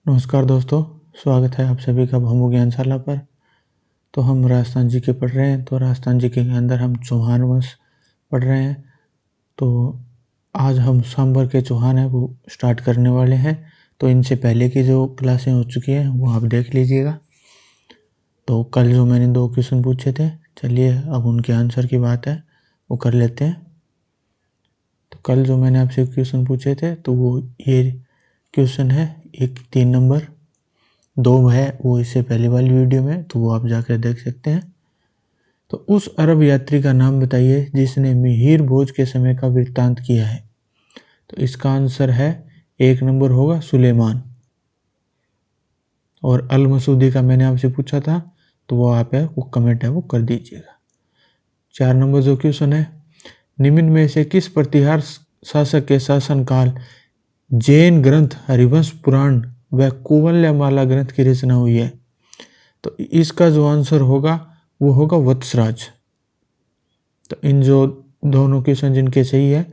नमस्कार दोस्तों, स्वागत है आप सभी का भौमो ज्ञानशाला पर। तो हम राजस्थान जी के पढ़ रहे हैं। तो राजस्थान जी के अंदर हम चौहान वंश पढ़ रहे हैं। तो आज हम सांबर के चौहान हैं वो स्टार्ट करने वाले हैं। तो इनसे पहले की जो क्लासें हो चुकी हैं वो आप देख लीजिएगा। तो कल जो मैंने 2 क्वेश्चन पूछे थे, चलिए अब उनके आंसर की बात है वो कर लेते हैं। तो कल जो मैंने आपसे क्वेश्चन पूछे थे तो वो ये क्वेश्चन है, एक 3 नंबर 2 है वो इससे पहले वाली वीडियो में, तो वो आप जाकर देख सकते हैं। तो उस अरब यात्री का नाम बताइए जिसने मिहिर भोज के समय का वृत्तांत किया है। तो इसका आंसर है 1 नंबर होगा सुलेमान। और अल मसूदी का मैंने आपसे पूछा था, तो वो आप है वो कमेंट है वो कर दीजिएगा। 4 नंबर जो क्वेश्चन है, निम्न में से किस प्रतिहार शासक के शासनकाल जैन ग्रंथ हरिवंश पुराण व कुवलयमाला ग्रंथ की रचना हुई है। तो इसका जो आंसर होगा वो होगा वत्सराज। तो इन जो दोनों क्वेश्चन जिनके सही है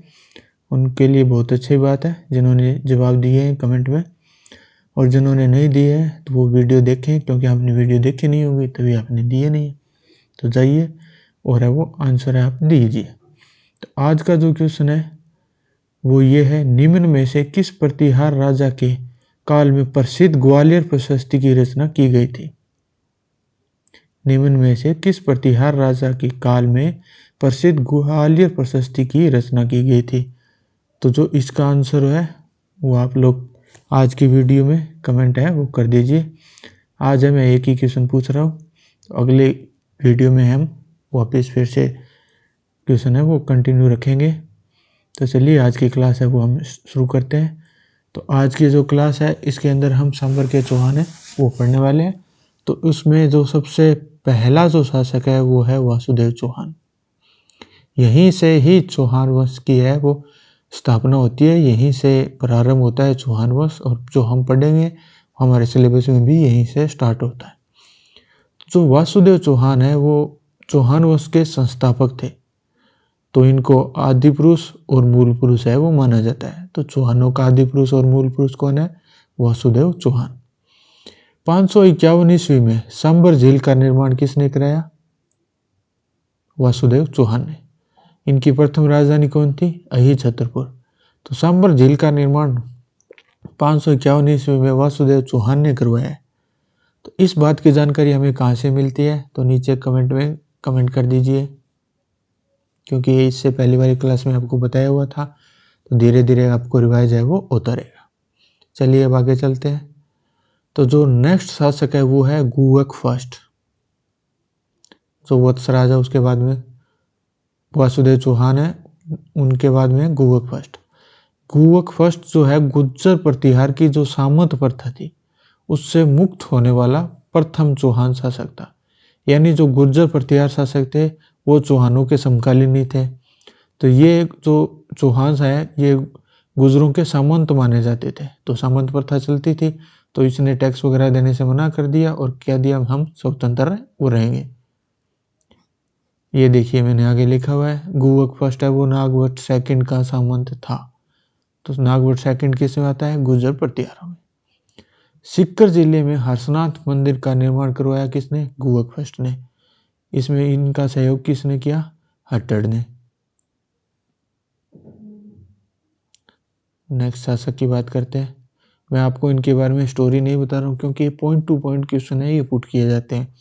उनके लिए बहुत अच्छी बात है, जिन्होंने जवाब दिए हैं कमेंट में, और जिन्होंने नहीं दिए हैं तो वो वीडियो देखें, क्योंकि आपने वीडियो देखी नहीं होगी तभी आपने दिए नहीं है। तो जाइए और है वो आंसर है आप दीजिए। तो आज का जो क्वेश्चन है वो ये है, निम्न में से किस प्रतिहार राजा के काल में प्रसिद्ध ग्वालियर प्रशस्ति की रचना की गई थी। निम्न में से किस प्रतिहार राजा के काल में प्रसिद्ध ग्वालियर प्रशस्ति की रचना की गई थी। तो जो इसका आंसर है वो आप लोग आज की वीडियो में कमेंट है वो कर दीजिए। आज है मैं एक ही क्वेश्चन पूछ रहा हूँ, तो अगले वीडियो में हम वापस फिर से क्वेश्चन है वो कंटिन्यू रखेंगे। तो चलिए आज की क्लास है वो हम शुरू करते हैं। तो आज की जो क्लास है इसके अंदर हम सांबर के चौहान है वो पढ़ने वाले हैं। तो उसमें जो सबसे पहला जो शासक है वो है वासुदेव चौहान। यहीं से ही चौहान वंश की है वो स्थापना होती है, यहीं से प्रारंभ होता है चौहान वंश, और जो हम पढ़ेंगे हमारे सिलेबस में भी यहीं से स्टार्ट होता है। जो वासुदेव चौहान है वो चौहान वंश के संस्थापक थे। तो इनको आदि पुरुष और मूल पुरुष है वो माना जाता है। तो चौहानों का आदि पुरुष और मूल पुरुष कौन है? वासुदेव चौहान। 551 ईस्वी में सांबर झील का निर्माण किसने कराया? वासुदेव चौहान ने। इनकी प्रथम राजधानी कौन थी? अही छतरपुर। तो सांबर झील का निर्माण 551 ईस्वी में वासुदेव चौहान ने करवाया है। तो इस बात की जानकारी हमें कहाँ से मिलती है? तो नीचे कमेंट में कमेंट कर दीजिए, क्योंकि ये इससे पहली वाली क्लास में आपको बताया हुआ था। तो धीरे धीरे आपको रिवाइज है वो होता रहेगा। चलिए अब आगे चलते हैं। तो जो नेक्स्ट शासक है वो है गुवक फर्स्ट। जो वत्सराज है उसके बाद में वासुदेव चौहान है, उनके बाद में गुवक फर्स्ट। गुवक फर्स्ट जो है गुज्जर प्रतिहार की जो सामंत प्रथा थी उससे मुक्त होने वाला प्रथम चौहान शासक था। यानी जो गुर्जर प्रतिहार शासक थे वो चौहानों के समकालीन ही थे। तो ये जो चौहान है ये गुजरों के सामंत माने जाते थे। तो सामंत प्रथा चलती थी, तो इसने टैक्स वगैरह देने से मना कर दिया और क्या दिया, हम स्वतंत्र वो रहेंगे। ये देखिए मैंने आगे लिखा हुआ है, गुवक फर्स्ट है वो नागवट सेकंड का सामंत था। तो नागवट सेकंड किस में आता है? गुर्जर प्रतिहारों में। सीकर जिले में हर्षनाथ मंदिर का निर्माण करवाया किसने? गुवक फर्स्ट ने। इसमें इनका सहयोग किसने किया? हट्टड़ ने। नेक्स्ट शासक की बात करते हैं। मैं आपको इनके बारे में स्टोरी नहीं बता रहा हूँ, क्योंकि ये पॉइंट टू पॉइंट क्वेश्चन है, ये पुट किए जाते हैं।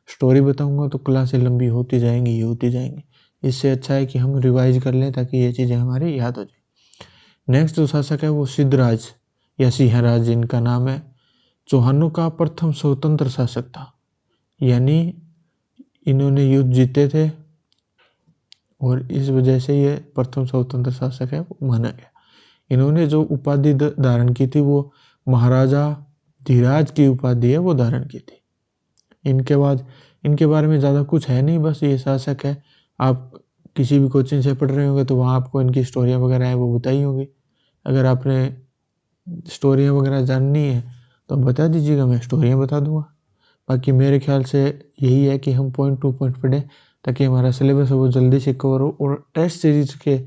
स्टोरी बताऊंगा तो क्लासें लंबी होती जाएंगी होती जाएंगी। इससे अच्छा है कि हम रिवाइज कर लें ताकि ये चीज़ें हमारी याद हो जाए। नेक्स्ट जो शासक है वो सिद्धराज या सिंहराज जिनका नाम है, चौहानों का प्रथम स्वतंत्र शासक था। यानी इन्होंने युद्ध जीते थे और इस वजह से ये प्रथम स्वतंत्र शासक है वो माना गया। इन्होंने जो उपाधि धारण की थी वो महाराजा धीराज की उपाधि है वो धारण की थी। इनके बाद इनके बारे में ज़्यादा कुछ है नहीं, बस ये शासक है। आप किसी भी कोचिंग से पढ़ रहे होंगे तो वहाँ आपको इनकी स्टोरियाँ वगैरह हैं वो बताई होंगी। अगर आपने स्टोरियाँ वगैरह जाननी है तो आप बता दीजिएगा, मैं स्टोरियाँ बता दूंगा। बाकी मेरे ख्याल से यही है कि हम पॉइंट टू पॉइंट पढ़ें ताकि हमारा सिलेबस है वो जल्दी से कवर हो और टेस्ट सीरीज के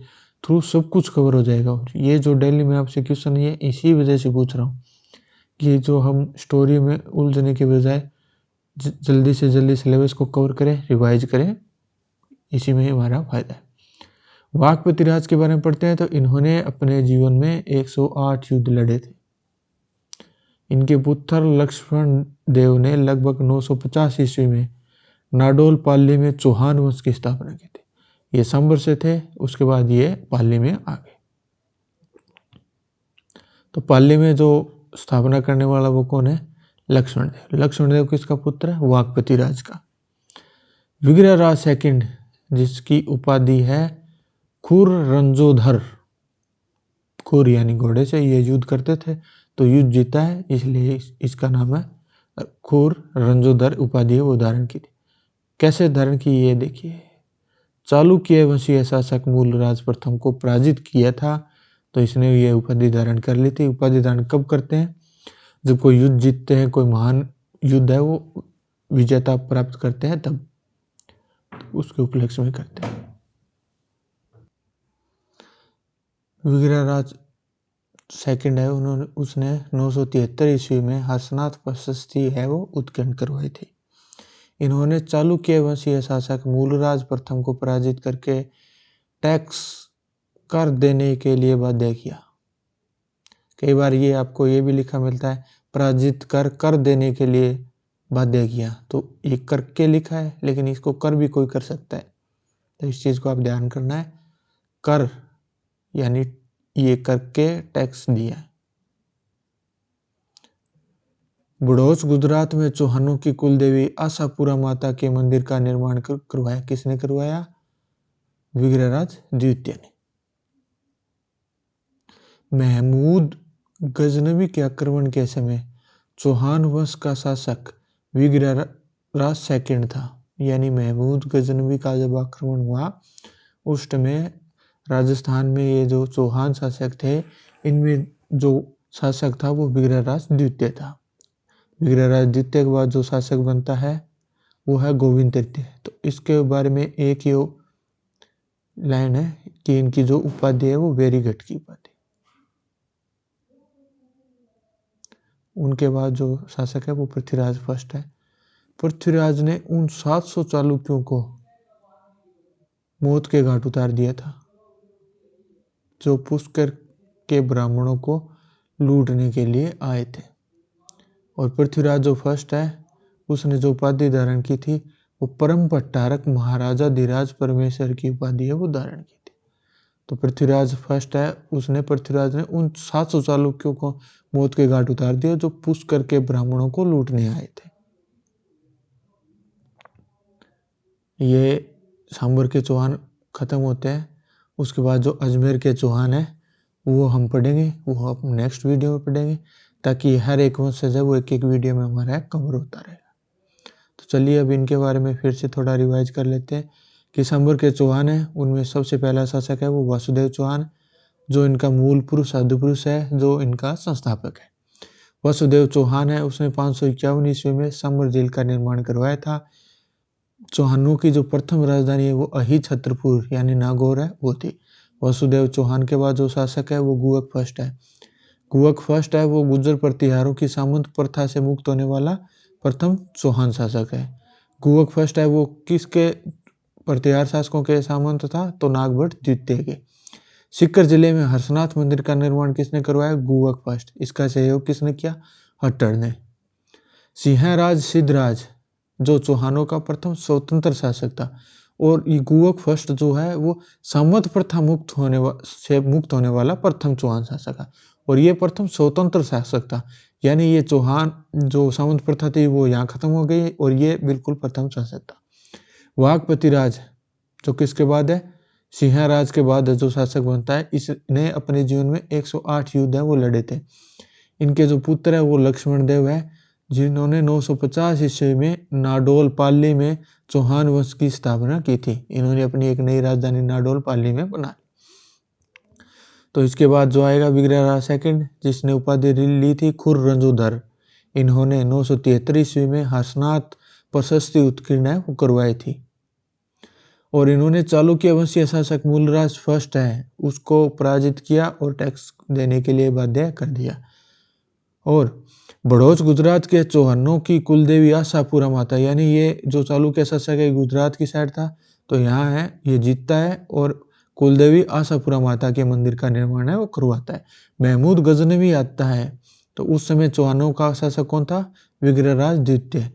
थ्रू सब कुछ कवर हो जाएगा। और ये जो डेली में आपसे क्वेश्चन है इसी वजह से पूछ रहा हूँ ये जो हम स्टोरी में उलझने के बजाय जल्दी से जल्दी सिलेबस को कवर करें, रिवाइज करें, इसी में हमारा फायदा है। वाक पृथ्वीराज के बारे में पढ़ते हैं तो इन्होंने अपने जीवन में 108 युद्ध लड़े थे। इनके पुत्र लक्ष्मण देव ने लगभग 950 ईस्वी में नाडोल पाली में चौहान वंश की स्थापना की थी। ये संबर से थे, उसके बाद ये पाली में आ गए। तो पाली में जो स्थापना करने वाला वो कौन है? लक्ष्मण देव। लक्ष्मण देव किसका पुत्र है? वाक पृथ्वीराज का। विग्रहराज सेकंड, जिसकी उपाधि है खुर रंजोधर, खुर यानी घोड़े से ये युद्ध करते थे तो युद्ध जीता है, इसलिए इसका नाम है खुर रंजोधर उपाधि है वो धारण की थी। कैसे धारण की ये देखिए। चालुक्य वंशीय शासक मूलराज प्रथम को पराजित किया था तो इसने ये उपाधि धारण कर ली थी। उपाधि धारण कब करते हैं? जब कोई युद्ध जीतते हैं, कोई महान युद्ध है वो विजेता प्राप्त करते हैं, तब उसके उपलक्ष्य में करते हैं। विग्रहराज सेकंड है, उसने 973 ईस्वी में हर्षनाथ प्रशस्ति है वो उत्कीर्ण करवाई थी। इन्होंने चालुक्य वंशीय शासक मूलराज प्रथम को पराजित करके टैक्स कर देने के लिए बाध्य किया। कई बार ये आपको ये भी लिखा मिलता है पराजित कर देने के लिए बाध्य किया, तो ये करके लिखा है लेकिन इसको कर भी कोई कर सकता है, तो इस चीज को आप ध्यान करना है। कर यानी ये करके टैक्स दिया। बड़ौच गुजरात में चौहानों की कुलदेवी आशापुरा माता के मंदिर का निर्माण करवाया। किसने करवाया? विग्रहराज द्वितीय ने। महमूद गजनवी के आक्रमण के समय चौहान वंश का शासक विग्रहराज सेकंड था। यानी महमूद गजनवी का जब आक्रमण हुआ उस समय राजस्थान में ये जो चौहान शासक थे, इनमें जो शासक था वो विग्रहराज द्वितीय था। विग्रहराज द्वितीय के बाद जो शासक बनता है वो है गोविंद तृतीय। तो इसके बारे में एक ही लाइन है कि इनकी जो उपाधि है वो वेरीगढ़ की उपाधि। उनके बाद जो शासक है वो पृथ्वीराज फर्स्ट है। पृथ्वीराज ने उन 700 चालुक्यों को मौत के घाट उतार दिया था जो पुष्कर के ब्राह्मणों को लूटने के लिए आए थे। और पृथ्वीराज जो फर्स्ट है उसने जो उपाधि धारण की थी वो परम पट्टारक महाराजा धीराज परमेश्वर की उपाधि है वो धारण की थी। तो पृथ्वीराज फर्स्ट है, पृथ्वीराज ने उन 700 चालुक्यों को मौत के घाट उतार दिया जो पुष्कर के ब्राह्मणों को लूटने आए थे। ये सांबर के चौहान खत्म होते हैं, उसके बाद जो अजमेर के चौहान है वो हम पढ़ेंगे, वो हम नेक्स्ट वीडियो में पढ़ेंगे, ताकि हर एक वंशज है वो एक एक वीडियो में हमारा कवर होता रहेगा। तो चलिए अब इनके बारे में फिर से थोड़ा रिवाइज कर लेते हैं कि सांबर के चौहान है उनमें सबसे पहला शासक है वो वासुदेव चौहान, जो इनका मूल पुरुष आदि पुरुष है, जो इनका संस्थापक है। वासुदेव चौहान है उसने 551 ईस्वी में सांबर झील का निर्माण करवाया था। चौहानों की जो प्रथम राजधानी है वो अही छत्रपुर यानी नागौर है वो थी। वासुदेव चौहान के बाद जो शासक है वो गुहक फर्स्ट है। गुहक फर्स्ट है वो गुर्जर प्रतिहारों की सामंत प्रथा से मुक्त होने वाला प्रथम चौहान शासक है। गुहक फर्स्ट है वो किसके प्रतिहार शासकों के सामंत था? तो नागभट्ट द्वितीय के। सीकर जिले में हर्षनाथ मंदिर का निर्माण किसने करवाया? गुहक फर्स्ट। इसका सहयोग किसने किया? हट्टर ने। सिंहराज सिद्धराज जो चौहानों का प्रथम स्वतंत्र शासक था, और ये गुहक फर्स्ट जो है वो सामंत प्रथा मुक्त होने वाला प्रथम चौहान शासक है, और ये प्रथम स्वतंत्र शासक था। यानी ये चौहान जो सामंत प्रथा थी वो यहाँ खत्म हो गई और ये बिल्कुल प्रथम शासक था। वाक पृथ्वीराज जो किसके बाद है? सिंहराज के बाद जो शासक बनता है, इसने अपने जीवन में 108 युद्ध है वो लड़े थे। इनके जो पुत्र है वो लक्ष्मण देव है, जिन्होंने 950 ईस्वी में नाडोल पाली में चौहान वंश की स्थापना की थी। इन्होंने अपनी एक नई राजधानी नाडोल पाली में बनाई। तो इसके बाद जो आएगा विग्रहराज सेकंड, जिसने उपाधि ली थी खुर रंजोधर। इन्होंने 973 ईस्वी में हर्षनाथ प्रशस्ति उत्कीर्ण है वो करवाई थी। और इन्होंने चालुक्य वंशीय शासक मूलराज फर्स्ट है उसको पराजित किया और टैक्स देने के लिए बाध्य कर दिया। और बड़ौच गुजरात के चौहानों की कुलदेवी आशापुरा माता, यानी ये जो चालुक्य शासक है गुजरात की साइड था, तो यहाँ है ये जीतता है और कुलदेवी आशापुरा माता के मंदिर का निर्माण है वो करवाता है। महमूद गजनवी आता है, तो उस समय चौहानों का शासक कौन था? विग्रहराज द्वितीय।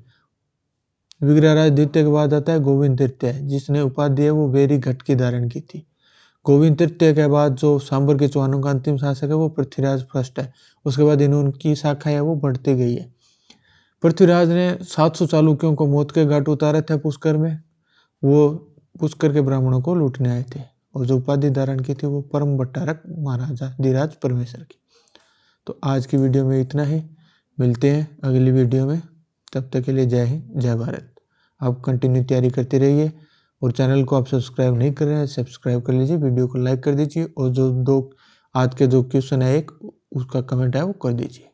विग्रहराज द्वितीय के बाद आता है गोविंद तृतीय, जिसने उपाधि है वो वेरी घट की धारण की थी। गोविंद तृतीय के बाद जो सांबर के चौहानों का अंतिम शासक है वो पृथ्वीराज फर्स्ट है। उसके बाद इनकी शाखा है वो बढ़ती गई है। पृथ्वीराज ने 700 चालुक्यों को मौत के घाट उतारे थे पुष्कर में। वो पुष्कर के ब्राह्मणों को लूटने आए थे और जो उपाधि धारण की थी वो परम भट्टारक महाराजा धीराज परमेश्वर की। तो आज की वीडियो में इतना ही, मिलते हैं अगली वीडियो में। तब तक के लिए जय हिंद जय भारत। आप कंटिन्यू तैयारी करते रहिए और चैनल को आप सब्सक्राइब नहीं कर रहे हैं सब्सक्राइब कर लीजिए, वीडियो को लाइक कर दीजिए और जो आज के जो क्वेश्चन है एक उसका कमेंट है वो कर दीजिए।